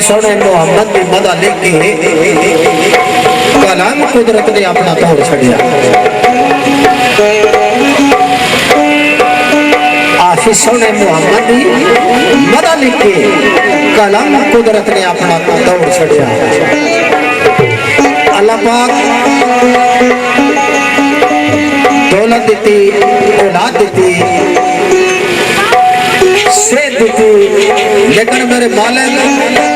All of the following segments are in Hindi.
सोने मोहम्मद की मदा लिख के कलाम कुदरत ने अपना तोड़ छड़िया। आशीष सोने मोहम्मद की मदा लिख के कलाम कुदरत ने अपना तोड़ छड़िया। अल्लाह पाक दौलत दी, औलाद दी, सेहत दी, लेकिन मेरे मालिक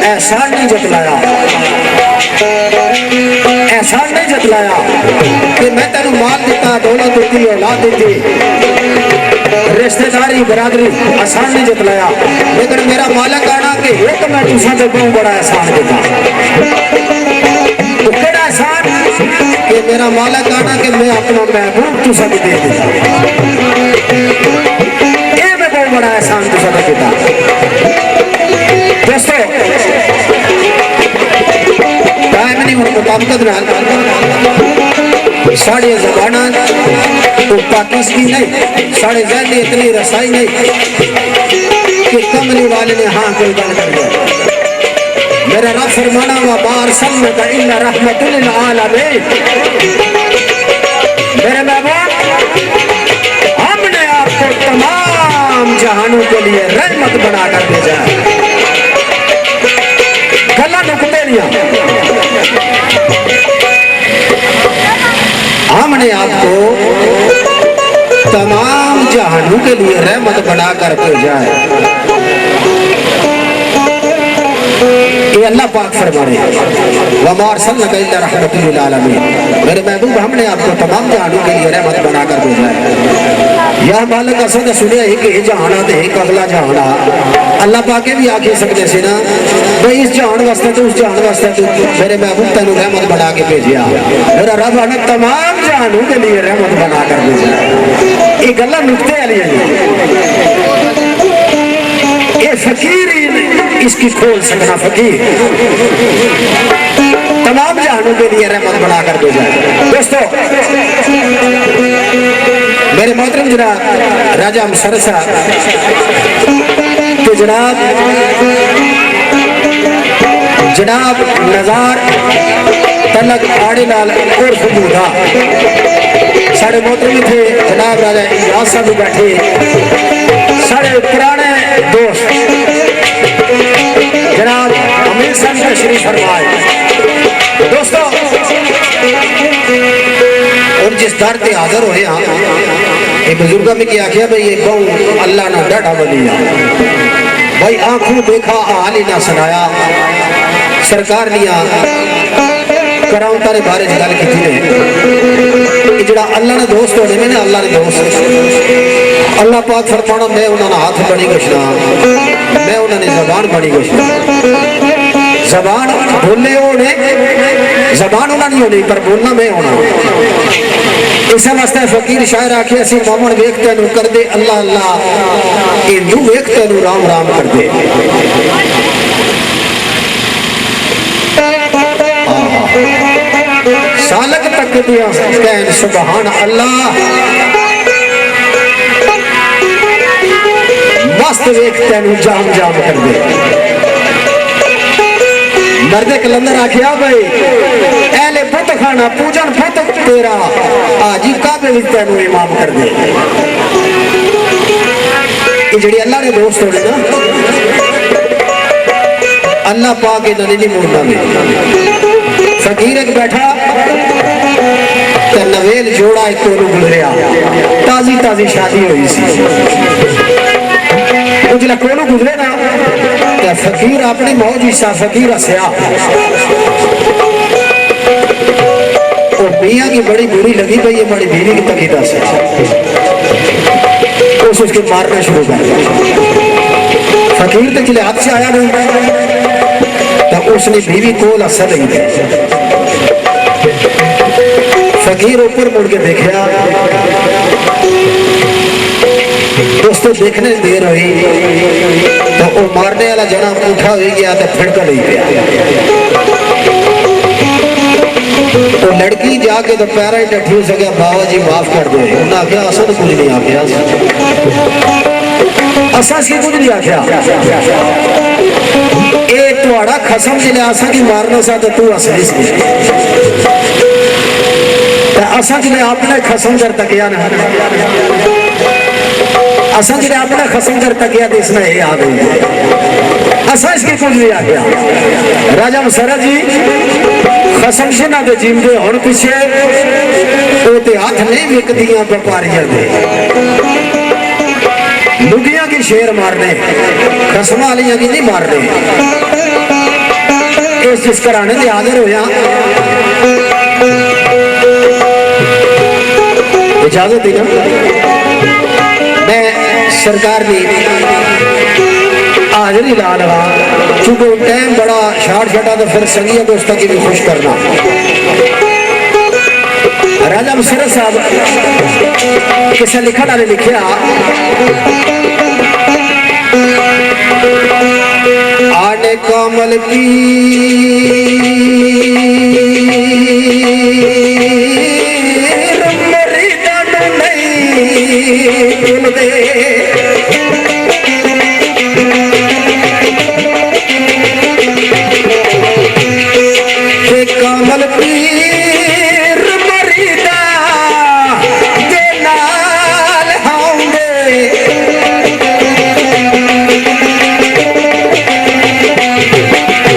एहसान नहीं जतलाया, एहसान नहीं जतलाया कि मैं तेन माल दिता, दौलत दी, औलाद दी, रिश्तेदारी बरादरी आसान नहीं जतलाया, लेकिन मेरा मालिक आना कि एक मैं तुसा तो बहुत बड़ा एहसान दिता। तो केड़ा एहसान कि मेरा मालिक आना कि मैं अपना महबूब तुसा दे दिता। बड़ा एहसान तुसा दा कीता। दोस्तों टाइम नहीं होने मुताबिकत नाल साढ़े ज़बाना तो पाकिस्तानी नहीं, साढ़े ज़हन में इतनी रसाई नहीं कि कमली वाले ने हाँ कोई गल कर दिया। मेरा रब फरमाना व बार सल्लल्लाहु इल्ला रहमतुल लिल आलमीन। मेरे महबूब हमने आपको तमाम जहानों के लिए रहमत बना कर भेजा है। गला नुकते नहीं, हमने आपको तमाम जहानों के लिए रहमत बना कर भेजा है। ये अल्लाह पाक फरमा रहे हैं वमा अरसलनाका इल्ला रहमतुल लिल आलमीन। मेरे महबूब हमने आपको तमाम जहानों के लिए रहमत बना कर भेजा है। यह मालिक असा तो सुनिया एक ही जहाना तो एक अगला जहाना। अल्लाह पाके भी आके सकते से ना भाई इस जहान वास्ते तो उस जहान वास्ते तो मेरे महबूब तेन रहमत बना के भेजिया। मेरा रब ने तमाम जहानों के लिए रहमत बना कर भेजा। ये गल्ला नुकते वाली है, ये फकीर इसकी खोल सकना। फकीर तमाम जहानों के लिए रहमत बना कर भेजा। दोस्तों मेरे मोहतरम जनाब राजा मुशर्रफ साहब तो जनाब नजार तलक आड़े लाल और फबूदा साढ़े मोहतरम थे। जनाब राजा इजाज साहब भी बैठे, साढ़े पुराने दोस्त जनाब अमीर साहब तशरीफ फरमाए। दोस्तों और जिस दर से हाजिर होए हाँ ये बुजुर्ग में क्या आखिया भाई ये बहु अल्लाह ना डाढ़ा बलिया भाई आंखों देखा हाल ही ना सुनाया। सरकार लिया कराऊं तारे बारे गल की ने जरा अल्लाह ने दोस्त होने में ना अल्लाह ने दोस्त अल्लाह पाक फरमाना मैं उन्होंने हाथ बड़ी घोषणा, मैं उन्होंने जबान बड़ी घोषणा। जबान बोले होने जबान उन्होंने नहीं होनी पर बोलना मैं होना। इस वास्ते फकीर शायर आखे असी मोमन वेख तेनू कर दे अल्लाह अल्लाह, हिंदू वेख तेनू राम राम कर दे। सालक तक दिया कहन सुबहान अल्लाह, मस्त वेख तेनू जाम जाम कर दे। मर्दे कलंदर आखिया भाई एले पुत खाना पूजन पुत तेरा आजी काबे विच तेनू इमाम कर दे। ये जड़ी अल्लाह ने दोस्त होने ना अल्लाह पाक इन्होंने नहीं मोड़ना में। फकीर एक बैठा तो नवेल जोड़ा एक कोलू गुजरिया, ताजी ताजी शादी हुई सी। जिला कोलू गुजरे ना तो फकीर अपनी मौज हिस्सा फकीर हसया। मियाँ की बड़ी बुरी लगी भाई ये बड़ी बीवी की तकी दस उसके मारना शुरू कर। फकीर तो जिले हाथ से आया नहीं तो उसने बीवी को हसा नहीं दी। फकीर ऊपर मुड़ के देखा, दोस्तों देखने देर हुई तो वो मारने वाला जना उठा हो गया तो फिड़का नहीं गया। तो लड़की जाके तो पैरा ही डठी हो सके बाबा जी माफ कर दे। उन्हें आख्या असा तो कुछ नहीं आख्या, असा सी कुछ नहीं आख्या। ये तुहाड़ा खसम जिले असा की मारना सा तो तू असली सी असा जिले अपने खसम कर तकिया ना असा जिले अपना खसम कर तकिया तो इसने ये आ गई असा इसकी कुछ नहीं आ गया राजा मसरत जी खसम से ना तो जीवते हुण पिछे वो हाथ नहीं विकदियां व्यापारियों के लुगिया की शेर मारने खसम वालिया की नहीं मारने इस जिस घराने से आदर होया इजाजत दी ना मैं सरकार की हाजरी ला लगा चूंकि टाइम बड़ा शार्ट छटा तो फिर संगिया दोस्तों की भी खुश करना राजा मसरत साहब किसी लिखण वाले लिखिया आने कमल पीर मरीदा नहीं दे कमल पीर मरीदा दे नाल होंगे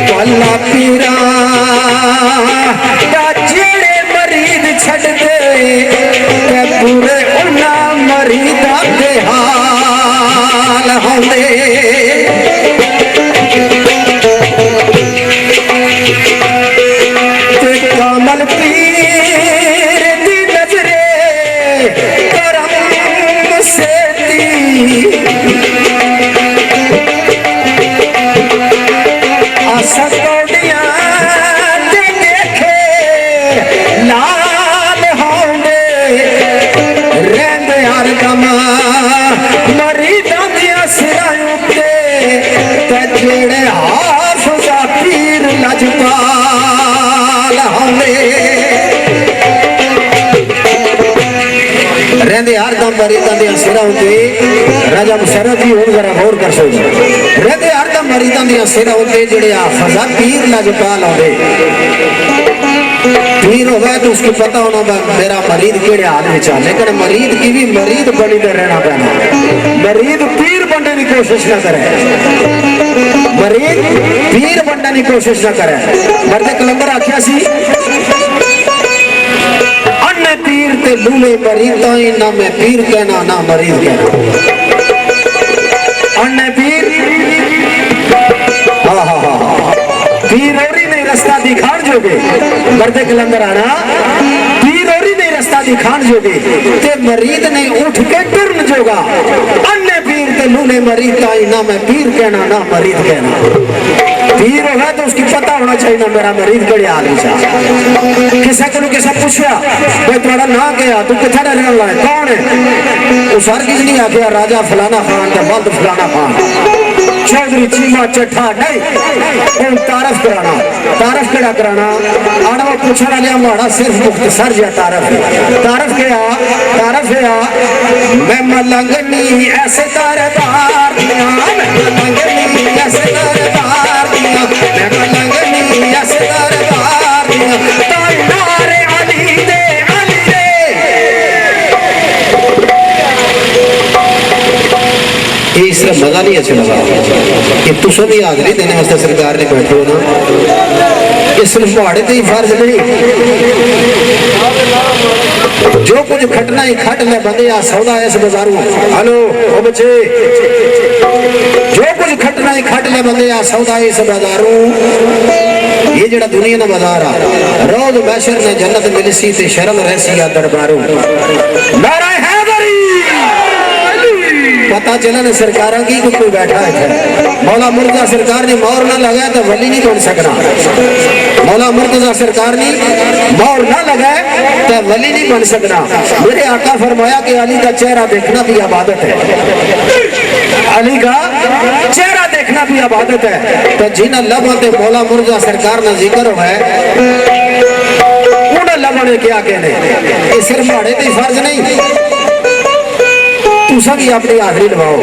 पल्ला पीरा जेड़े मरीद छड़ दे पूरे उन्ना मरीदा दे हाल होंगे कमल पीर दी नजरे करम से आसकोडियां दे देखे लाल होंगे रंग हर दम मरीदां दियां सिरां उत्ते ते जेड़े हाफज़ा पीर लजपाल रहंदे हर दम मरीदां दियां सिरां उत्ते राजा मसरत जी हुण जरा गौर कर सो रहंदे हर दम मरीदां दियां सिरां उत्ते जेड़े हाफज़ा पीर लजपाल आउंदे पीर होवे तो उसको पता होना मेरा मरीद केड़े हाल में आ लेकिन मरीद की भी मरीद बनी तो रहना पैना मरीद पीर बनने की कोशिश ना करे मरीद पीर बनने की कोशिश ना करे मर्द कलंदर आख्या सी अन्य पीर ते लूले मरीद ना मैं पीर कहना ना मरीद कहना अन्य पीर हाँ हाँ हाँ पीर औरी नहीं रास्ता दिखाण जोगे मर्द कलंदर आना पीर औरी नहीं रास्ता दिखाण जोगे ते मरीद ने उठ के टुरन जोगा अन्य पीर ते लूले मरीद ना मैं पीर कहना ना मरीद कहना पीर होगा तो उसकी पता होना चाहिए ना मेरा मरीद केड़े हाल में किसी को किसी पूछा भाई तुम्हारा ना क्या तू कितना रहने वाला है कौन है उस हर किसी ने आखिया राजा फलाना खान का बंद फलाना खान चौधरी चीमा चट्ठा नहीं उन तारफ कराना तारफ केड़ा कराना आना वो पूछना लिया माड़ा सिर्फ मुख्तसर जा तारफ क्या तारफ है मैं मलंगनी ऐसे दरबार दिया मैं मलंगनी ऐसे दरबार दिया मैं मलंगनी ऐसे दरबार दिया तारे अली दे ये सिर्फ मजा नहीं अच्छा लगा कि तुम भी हाजरी देने वास्ते सरकार ने बैठे हो ना ये सिर्फ पहाड़े तो ही फर्ज नहीं जो कुछ खटना ही खट ले बंदे आ सौदा इस बाजारू हेलो ओ बच्चे जो कुछ खटना ही खट ले बंदे आ सौदा इस बाजारू ये जड़ा दुनिया का बाजार आ रोज बैशर ने जन्नत मिली सी ते शर्म रहसी आ दरबारू नारा हैदरी पता चला ना सरकार की कोई बैठा है मौला मुर्तजा सरकार ने मोहर ना लगाया तो वली नहीं बन सकना मौला मुर्तजा सरकार ने मोहर ना लगाए तो वली नहीं बन सकना मेरे आका फरमाया कि अली का चेहरा देखना भी इबादत है अली का चेहरा देखना भी इबादत है तो जिन लबों से मौला मुर्तजा सरकार ने जिक्र हुआ है उन लबों ने क्या कहने ये सिर्फ माड़े तो फर्ज नहीं तुसा भी अपनी हाजरी लवाओ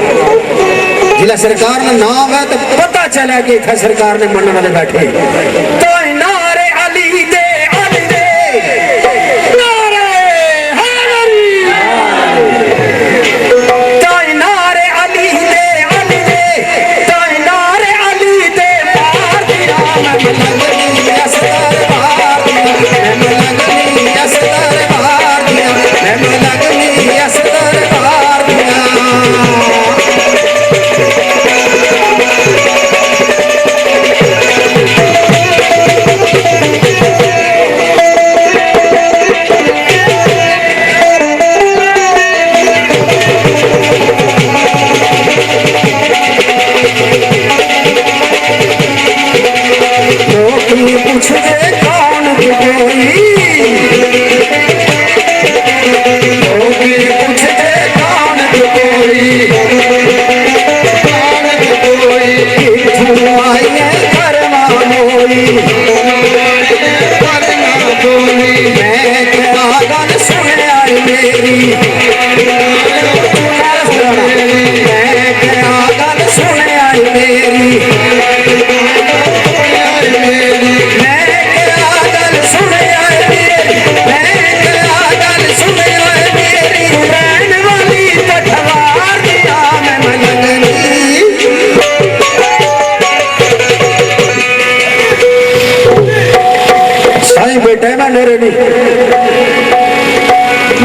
जिला सरकार ने नाम है तो पता चला कि इतना सरकार ने मन वाले बैठे तो नारे अली दे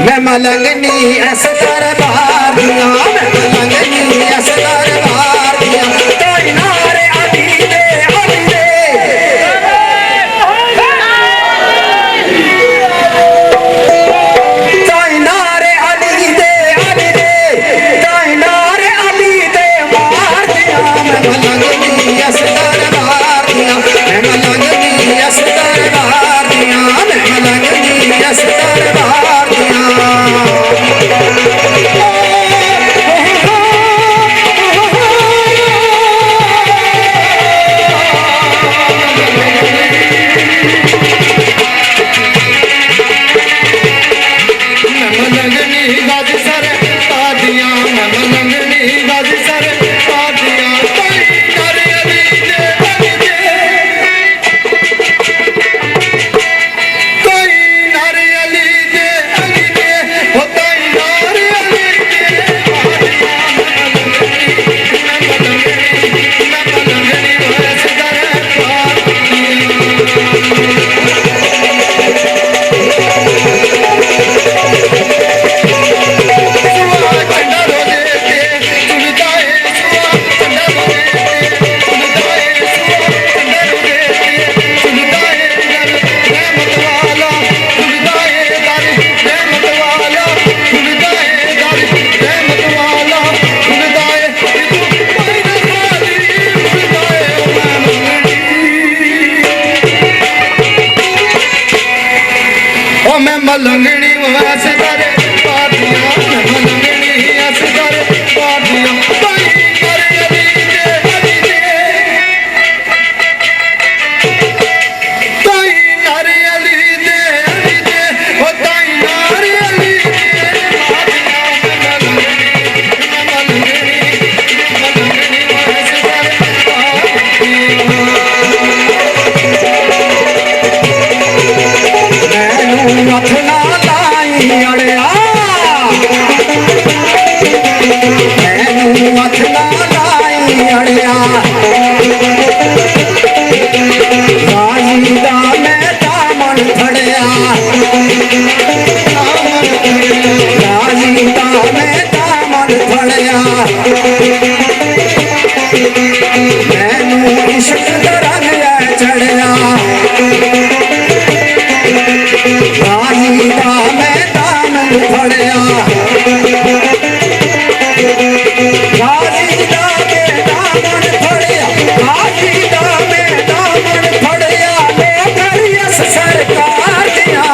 मैं मलंगनी ऐसे दरबार दिया मैं मलंगनी ऐसे दरबार दिया तो नारे अली दे तो नारे अली दे तो नारे अली दे मार दिया मैं मलंगनी ऐसे दरबार दिया मैं मलंगनी ऐसे दरबार दिया मैं मलंगनी ऐसे दरबार दिया मलंगनी वैसे करे पादिया मलंगनी ऐसे करे पादिया कोई करे अली दे कोई नारे अली दे ओ कोई नारे अली दे मलंगनी वैसे करे पादिया अड़िया मथ ना लाई अड़िया राजीदा में दामन फड़िया राजीदा में दामन फड़िया मैनू इश्क दा रंग चढ़िया राजीदा में दामन फड़िया राजीदा में दामन फड़िया राजीदा में दामन फड़िया ले करियस सरकार दिया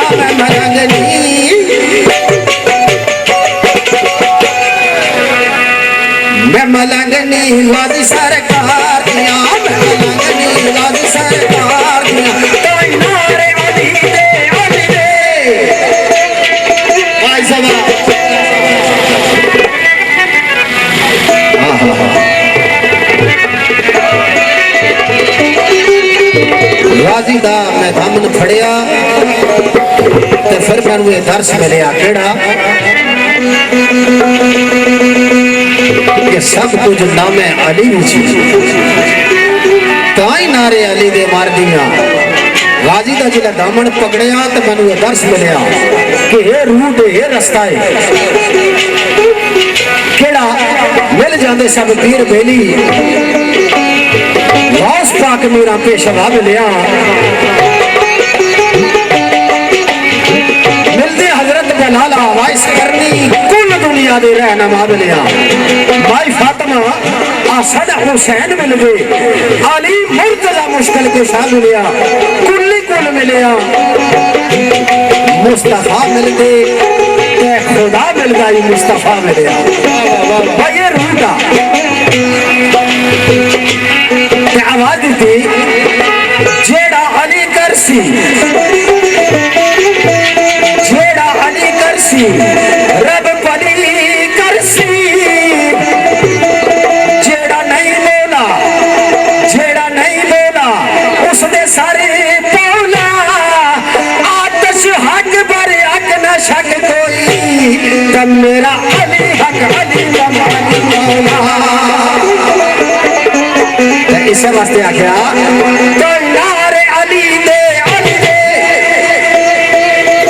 मैं मलंगनी वादी सरकार दिया मैं मलंगनी वादी सरकार दिया तो नारे अली दे भाई साहब गाजी दा मैं दामन फड़िया ते फिर मैनू ये दर्श मिलिया केड़ा कि सब कुछ नामे अली विच ताई नारे अली दे मार दिया गाजी का जिला दामन पकड़िया तो मैनू ये दर्श मिलिया कि ये रूट है रस्ता है केड़ा मिल जाते सब पीर बेली गौस पाक मेरा पेशवा मिलिया मिलते हजरत बिलाल वाइस करनी कुल दुनिया दे रहनुमा मिलिया भाई फातिमा आसद हुसैन मिल गए अली मुर्तजा मुश्किल के शाह मिलिया कुल्ली कुल मिलिया मुस्तफा मिल गए खुदा मिल गई मुस्तफा मिलिया भाई ये रूटा आवाज दी जेड़ा अली करसी जेड़ा अली करसी रब पली करसी जेड़ा नहीं बोला उसने सारे पौला आतश हक पर हक न शक कोई तब मेरा अली हक अली इस वास्ते आख्या तो नारे अली दे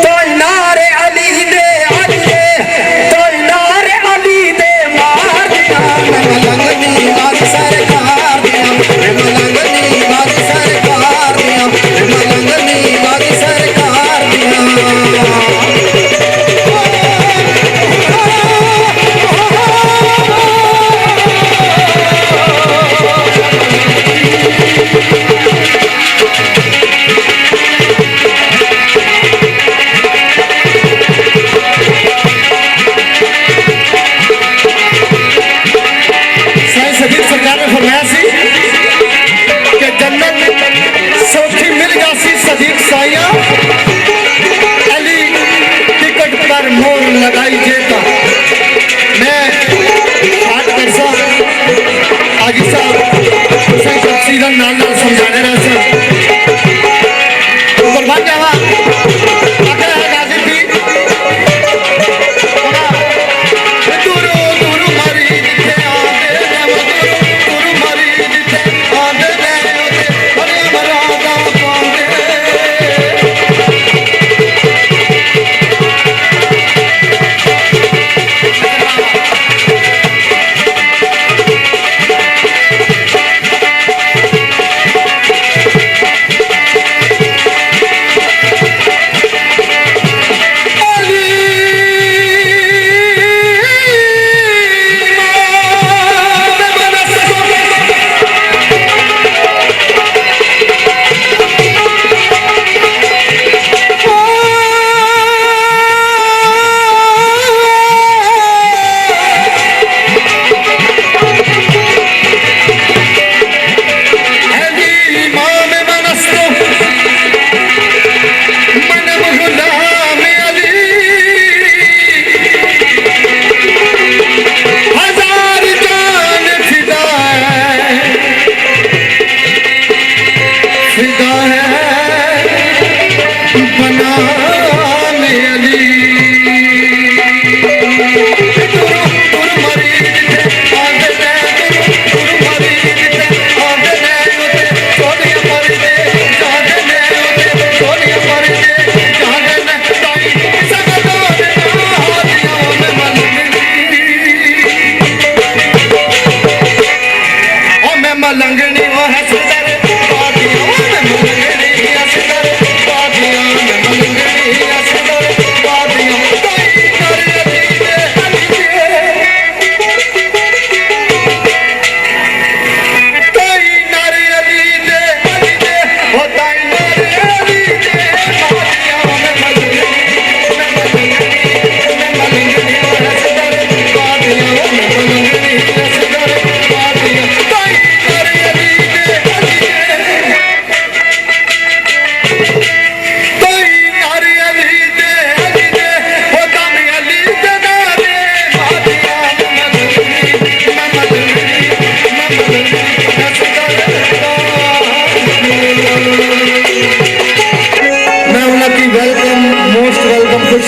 तो नारे अली दे तो नारे अली दे मार दिया मलंगनी बात सरकार दिया मलंगनी बात सरकार दिया मलंगनी बात सरकार दिया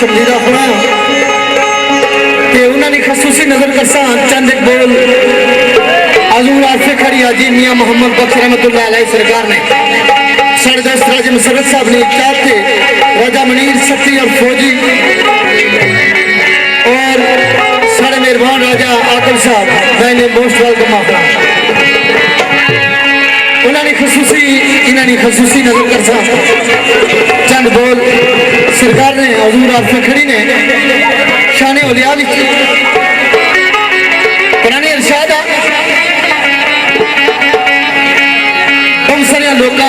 शमदीदा खुणाया ते उन्होंने खसूसी नजर करसा चंद एक बोल हजूर आरफे खड़ी हाजी मियां मोहम्मद बख्श रहमतुल्लाह अलैह सरकार ने साढ़े दोस्त राजा मुसर्रत साहब ने चाहते राजा मनीर सती और फौजी और साढ़े मेहरबान राजा आकल साहब मैंने मोस्ट वेलकम आपका उन्होंने खसूसी नजर कर सा चंद बोल सरकार ने हजूर आरफे खड़ी ने शान औलिया पुराने इरशाद लोग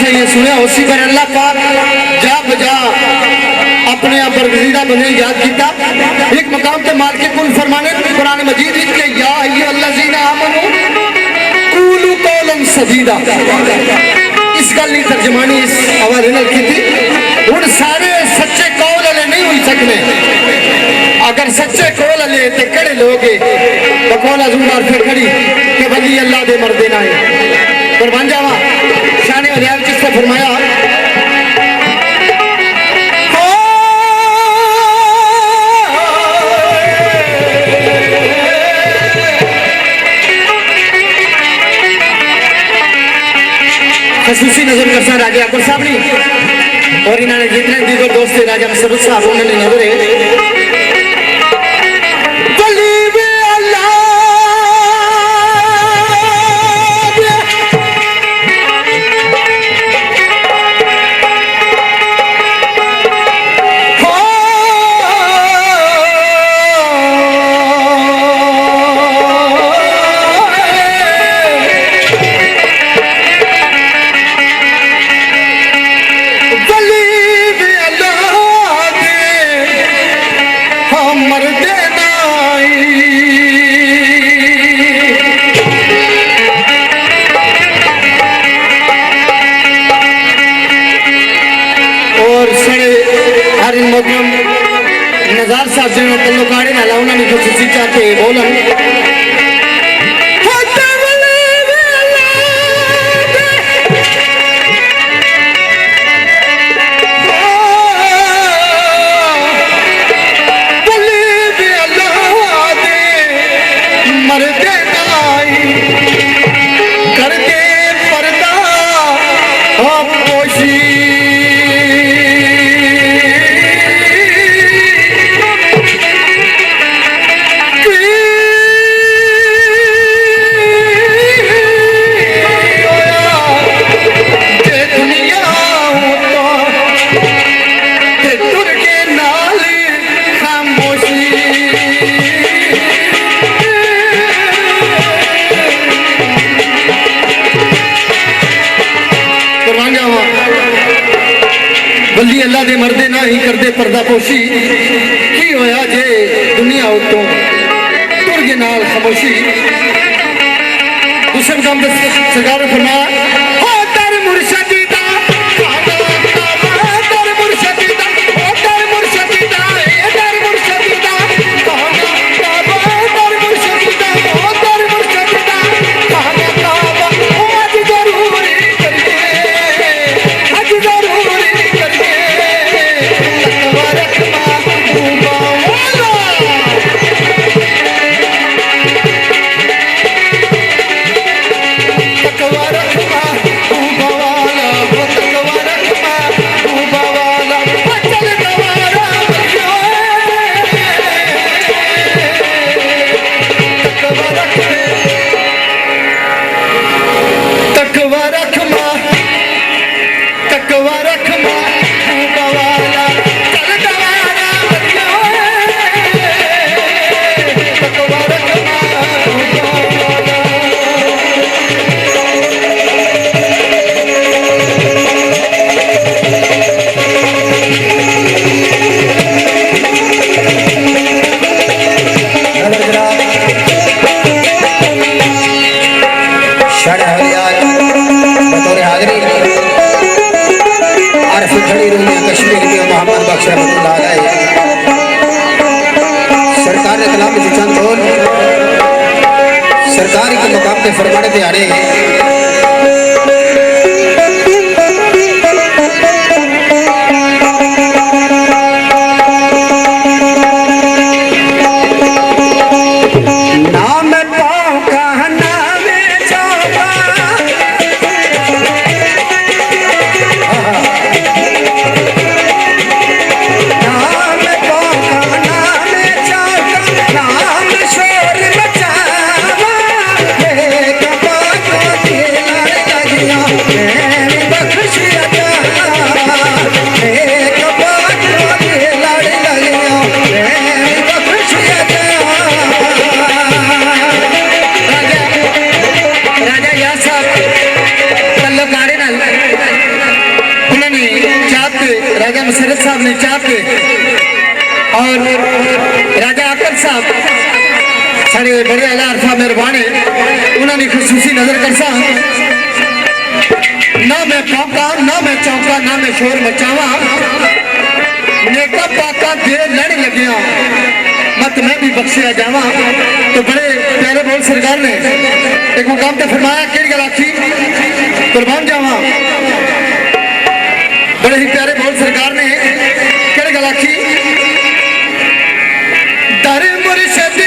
ये सुने उसी पर अल्लाह पाक जा बजा अपने बरगजीदा बने याद किया एक मकाम पे माल के कुल फरमाने कुरान मजीद के या अय्युहल्लज़ीना आमनू कूलू कौलन सदीदा इस गल की तर्जमानी इस हवाले नाल कीती हुण सारे सच्चे कौल वाले नहीं हो सकने अगर सच्चे कौल वाले ते केड़े लोग बकौल हजूर आरफे खड़ी के वली अल्लाह दे मर्दे ना है कुर्बान जावा शान औलिया जिसने फरमाया खसूसी नजर करसा राजा अकबर साहब ने और इन्होंने जितने दीगर दोस्त थे राजा मुसर्रत साहब उन्होंने नजर नजार साहब जी तल्लुकाड़े नाला उन्होंने खसूसी चाहते बोलन बल्ली अल्लाह दे मरदे ना ही करदे पर्दापोशी की होया जे दुनिया उतों तुर के नाल खामोशी दूसरे काम सरकार ने फरमाया हो दर मुर्शदी दा दर मुर्शदी दा हो दर मुर्शदी दा दर मुर्शदी दा दर मुर्शदी दा हो दर मुर्शदी दा हो आज जरूरी करके आज जरूरी सरकार ने कलाम में चंद बोल सरकार के मुकाम पे फरमाने दे आ रहे हैं और राजा आकर साहब सारे बड़े अला अरफा मेहरबान है उन्होंने खसूसी नजर कर सा ना मैं भौंका ना मैं चौंका ना मैं शोर मचावा नेका पाका दे लड़ लगिया मत मैं भी बख्शिया जावा। तो बड़े प्यारे बोल सरकार ने एक मुकाम पे फरमाया कि गल आखी कुर्बान जावा। बड़े ही प्यारे बोल सरकार ने कि गल आखी दर मुर्शद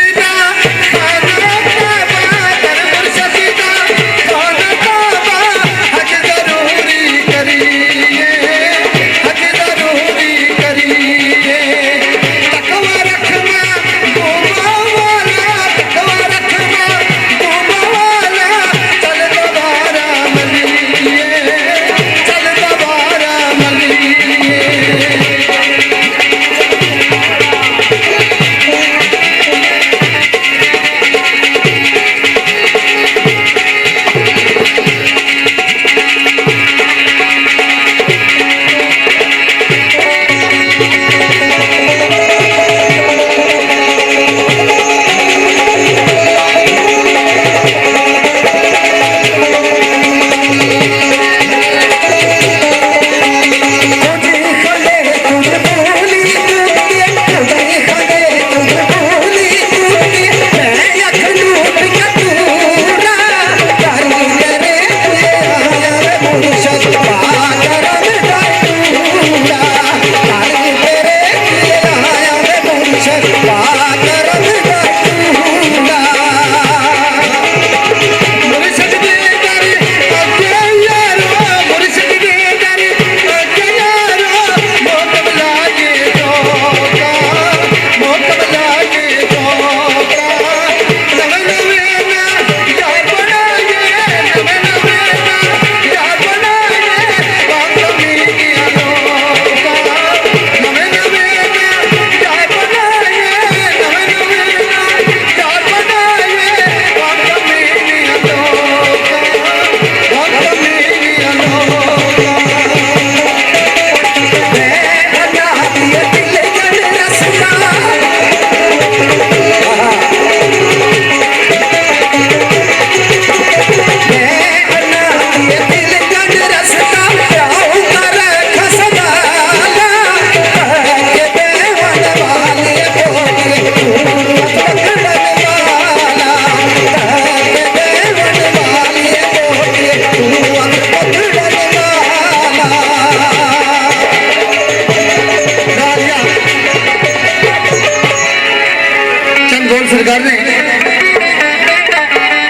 सरकार ने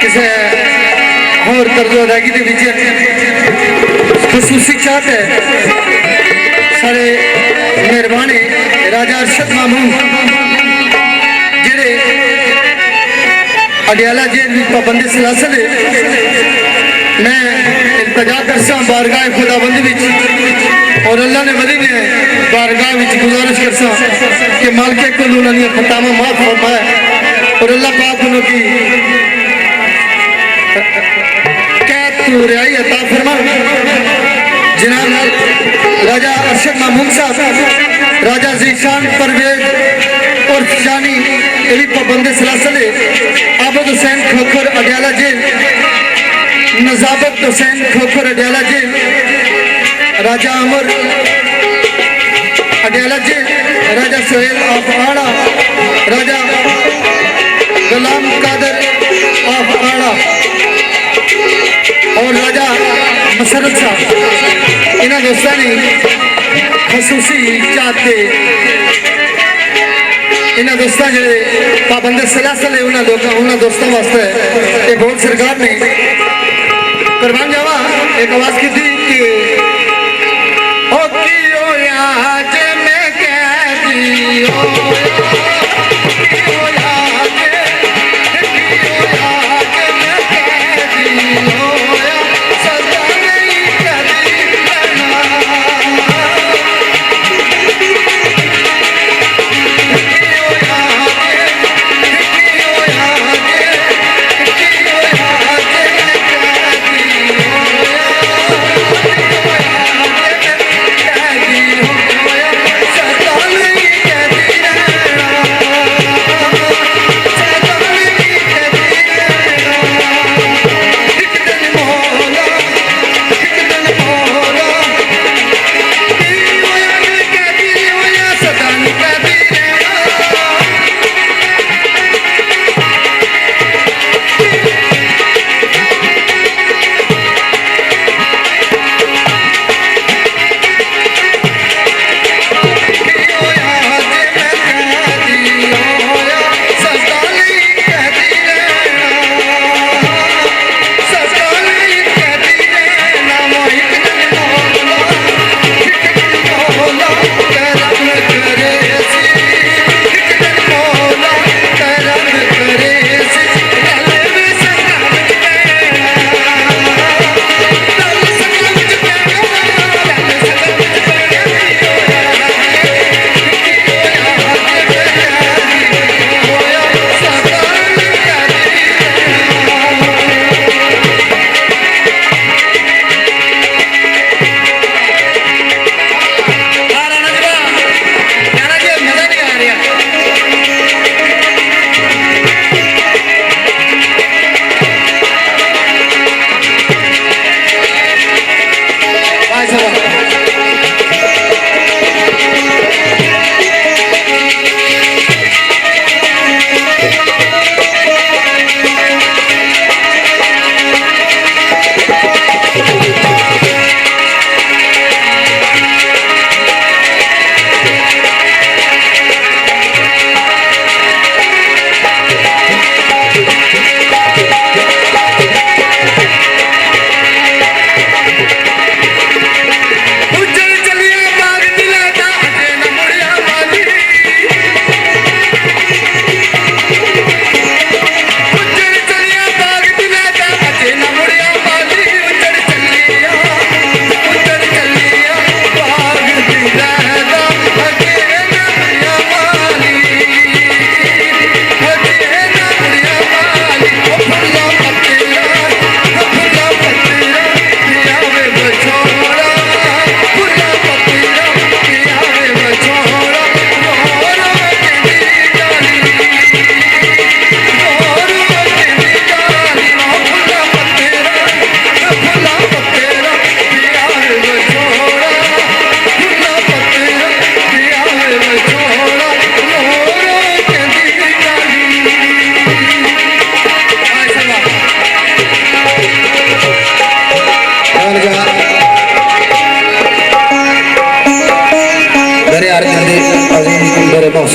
किसी और कर्ज अदायगी के विच खसूसी चाहत है सारे मेहरबान राजा अरशद मामून जेड़े अडियाला जेल में पाबंदी सलासल है मैं इल्तजा करसा बारगाह खुदाबंदी विच और अल्लाह ने वली ने बारगाह विच गुजारिश करसा कि मालिक को उन्होंने खतामा माफ फरमाए और अल्लाह पाक उनकी कैद तो रिहाई अता फरमा। जनाब राजा अरशद मामून साहब राजा जीशान परवेज और शानी एली पाबंदी सलासल Abid Hussain Khokhar Adiala jail Najabat Hussain Khokhar Adiala jail Raja Amar Adiala jail Raja Sohail ऑफ आड़ा राजा गुलाम कादर ऑफ आड़ा और राजा मसरत साहब इन्होंने दोस्तों ने खसूसी चाहते इन्होंने दोस्तों जो पाबंदी सलासल है उन्होंने दोस्तों वास्ते ये बहुत सरकार ने कुर्बान जावा एक आवाज की थी कि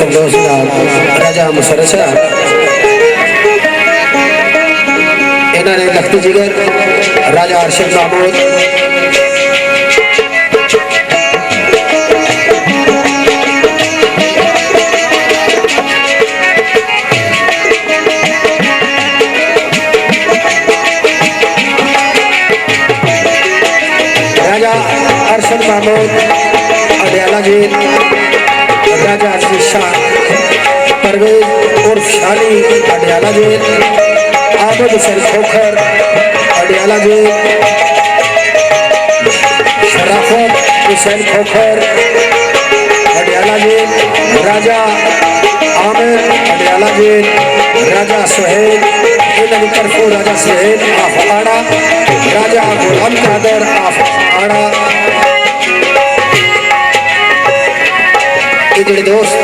संतोष लाल राजा मुसर साहब इन्होंने लखती जिगर राजा अरशद महमूद अरशद महमूद अडयाला जेल राजा अजीज शाह परवेज उर्फ शाली अडयाला जेल आबद हुसैन खोखर अडयाला जेल शराफत हुसैन खोखर अडयाला जेल राजा आमिर अडयाला जेल राजा सुहेल इनकी तरफों राजा सुहेल आफ आड़ा राजा गुलाम कादर आफ आड़ा ये दोस्त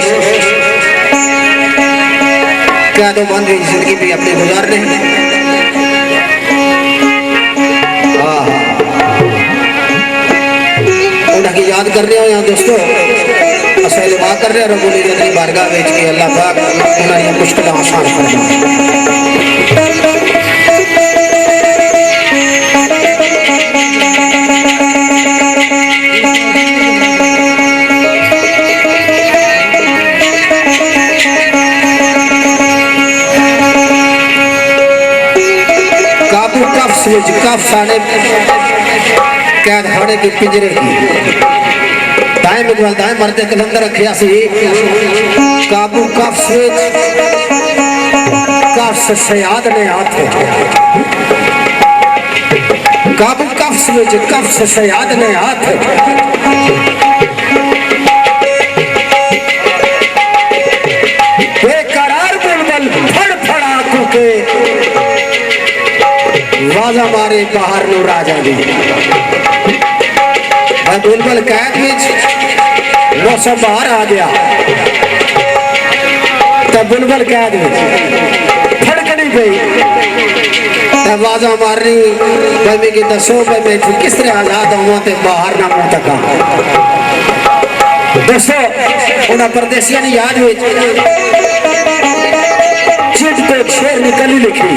क्या तो बंद हुई जिंदगी भी अपनी गुजार रहे हैं। उनकी याद कर रहे हो यहाँ दोस्तों असल दुआ कर रहे हो रब्बुल इज्जत की बारगाह में कि अल्लाह पाक उन्हें मुश्किल आसान कर दे। कफ साने कैद खाने के पिंजरे की दाएं मुगल दाएं मर्द कलंदर रखिया सी काबू कफ से सयाद ने हाथ काबू कफ से सयाद ने हाथ बेकरार बुलबुल फड़फड़ा के वाजा मारे बाहर नो राजा दी बुलबुल कैद विच मौसम बाहर आ गया तब बुलबुल कैद विच फड़कनी पई तब वाजा मारनी भाई मैं कि दसो भाई मैं किस तरह आजाद हुआ ते बाहर ना मुंह तका दसो उन्हें परदेसिया की याद विच चिट तो एक शेर निकली लिखी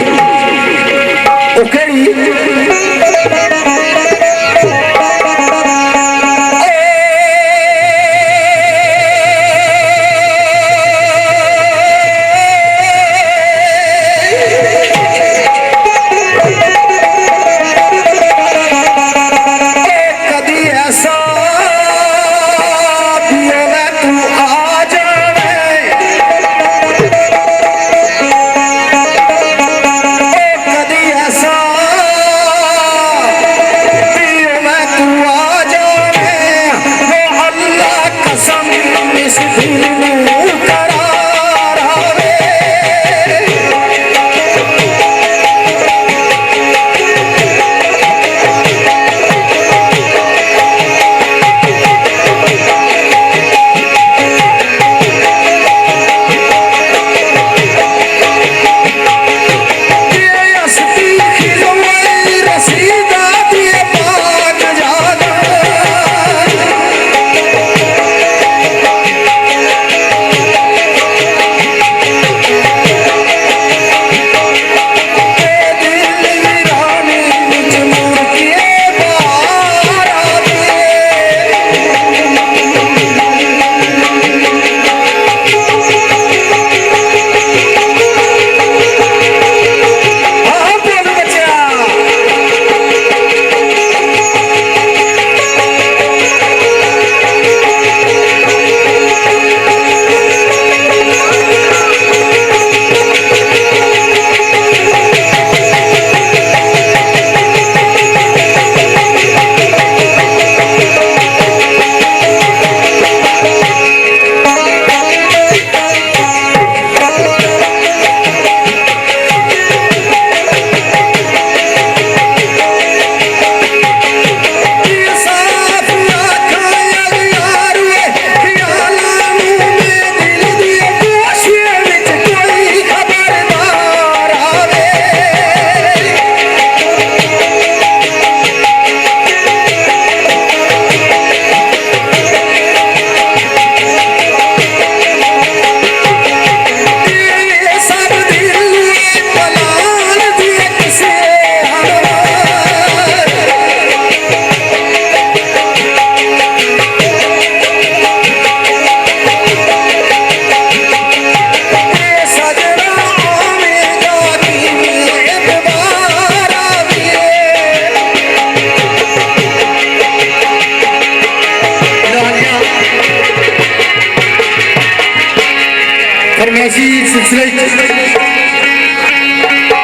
फरमाइशी सिलसिले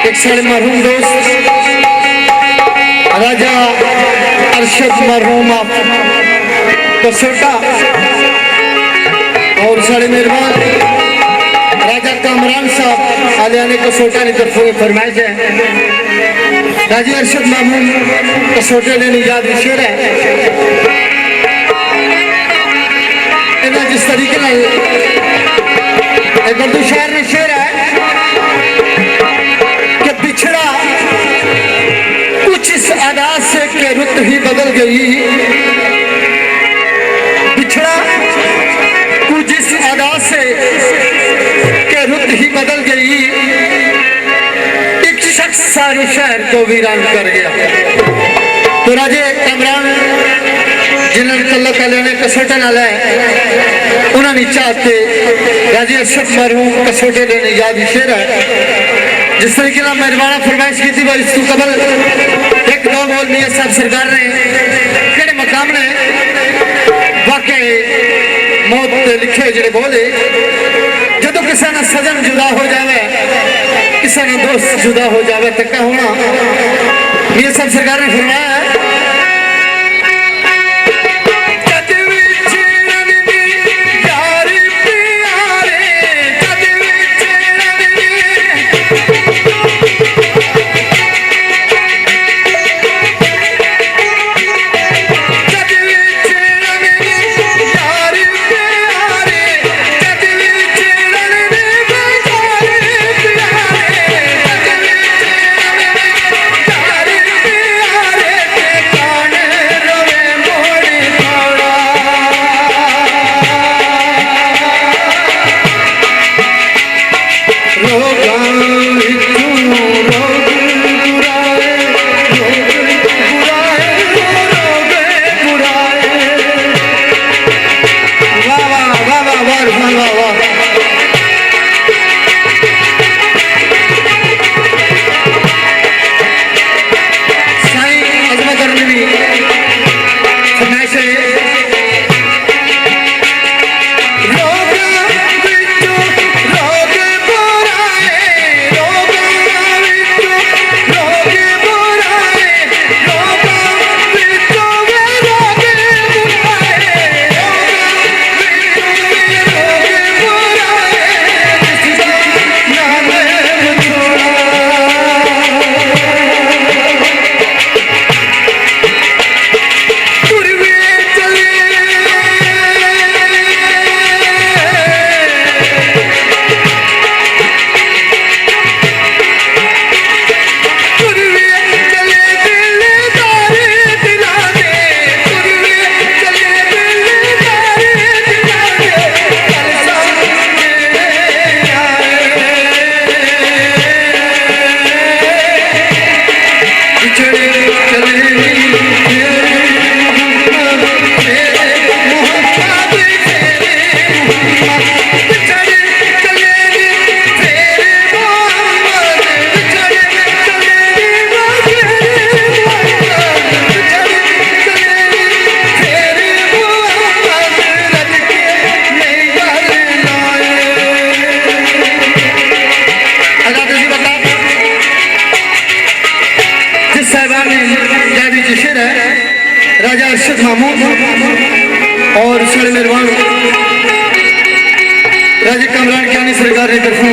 एक साढ़े मरहूम दोस्त राजा अरशद मरहूम कसोटा और साढ़े मेहरबान राजा कामरान साहब आलियाने कसोटा ने तरफ फरमाइश है राजा अरशद मरहूम कसोटे ने निजात शेर है जिस तरीके एक उर्दू शायर ने शेर है कि बिछड़ा कुछ इस अदा से के रुत ही बदल गई बिछड़ा कुछ इस अदा से के रुत ही बदल गई एक शख्स सारे शहर को वीरान कर गया तो राजे कमरान जिन्होंने कल्ला कल्ला ने कसोटे ना लाए उन्होंने चाहते राजे अरशद मरहूम कसोटे लेने याद शेर है जिस तरीके से मेहरबाना फरमाइश की थी इस कबल एक दो बोल मियां साहब सरकार ने केड़े मकाम ने वाकई मौत लिखे जेड़े बोले जदों किसी ना सजन जुदा हो जाए किसी ना दोस्त जुदा हो जाए तो क्या होना मियां साहब सरकार ने फरमाया राजा अरशद महमूद और सारे मेहरबान राजे कामरान कियानी सरकार ने तरफों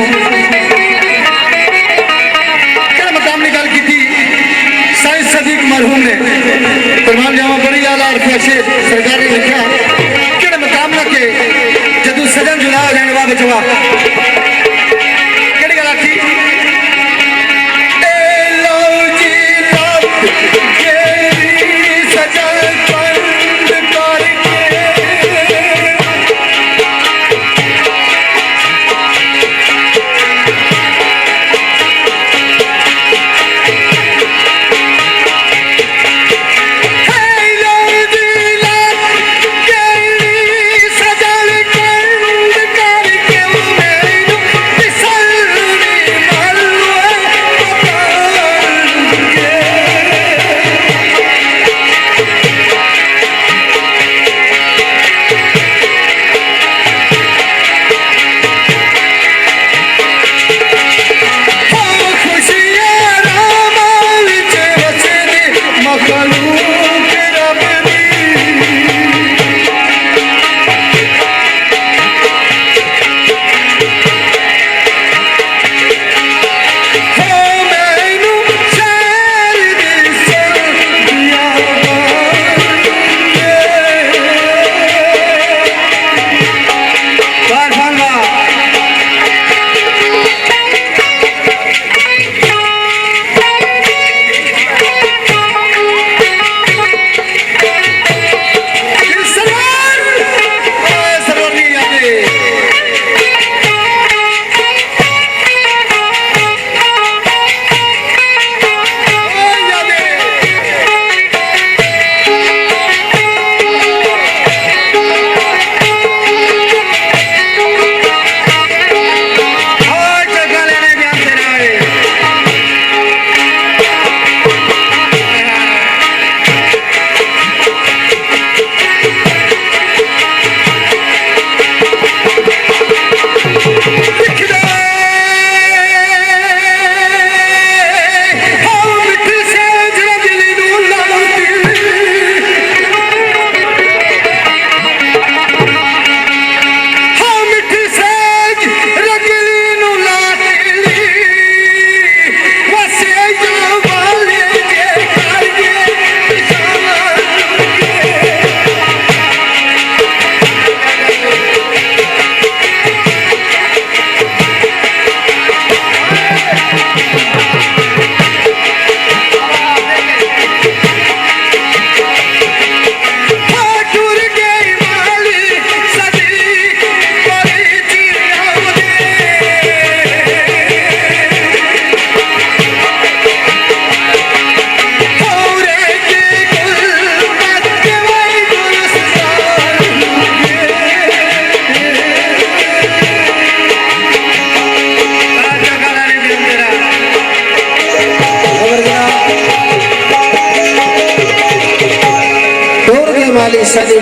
मकाम की गल की साइंस सदीक मरहूम ने फरमान जावा बड़ी आला और शेर सरकार ने लिखा कि मकाम लगे जदू सजन जुदा हो जाने वाला बचवा कि गल आखी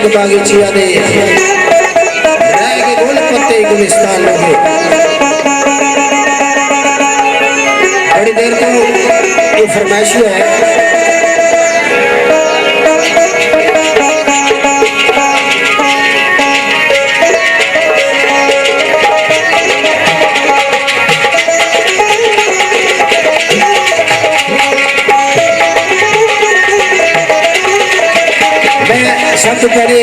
बाग बागीचिया ने रह के गोल पत्ते गुलिस्तान लोगे बड़ी देर को ये फरमाइश है सबसे पहले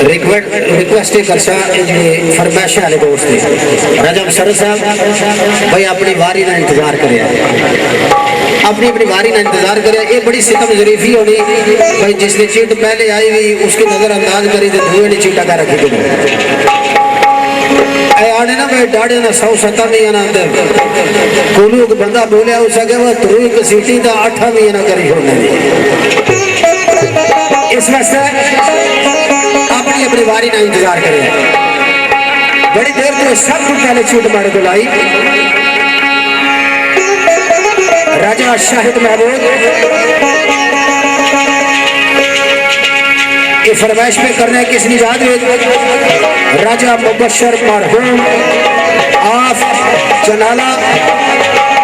रिक्वेस्ट कर फरमाइश वाले दोस्त ने राजम सर साहब भाई अपनी वारी का इंतजार करे अपनी वारी का इंतजार करे ये बड़ी सितम जरीफी होनी भाई जिसने चीट पहले आई हुई उसकी नजर अंदाज करी तो धुएं ने चीटा का रखी गई आने ना भाई डाड़े ना 100 नहीं आना कोलू एक बंदा बोलिया हो सके वो तू एक सीटी का 8 भी ना करी होने इस वास्ते अपनी वारी ना इंतजार करे बड़ी देर तो सब कुछ पहले छूट मारे को लाई राजा शाहिद महमूद ये फरमाइश पे करने किसने याद राजा मुबशर मरहूम आफ जनाला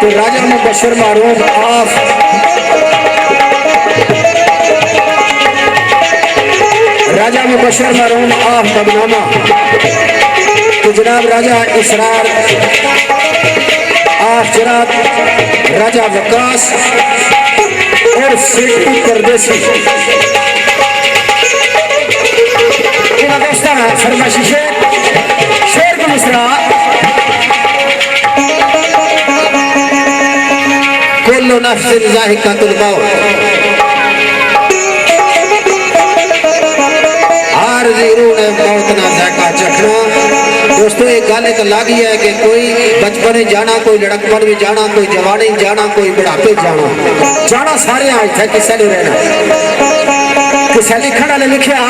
तो राजा मुबशर मरहूम आफ राजा मुबशर मरहूम आफ बगनामा तो जनाब राजा इसरार आफ जनाब राजा वकास और सिद्धू परदेसी फरमाइशी शेर को मिसरा कुल्लु नफ्सिन ज़ाइक़ातुल मौत हर ज़रूर ने मौत ना जायका चखना दोस्तों एक गल एक अलग ही है कि कोई बचपन में जाना कोई लड़कपन में जाना कोई जवानी में जाना कोई बुढ़ापे जाना सारे आज थे किसा नहीं रहना किसा लिखण वाले लिखा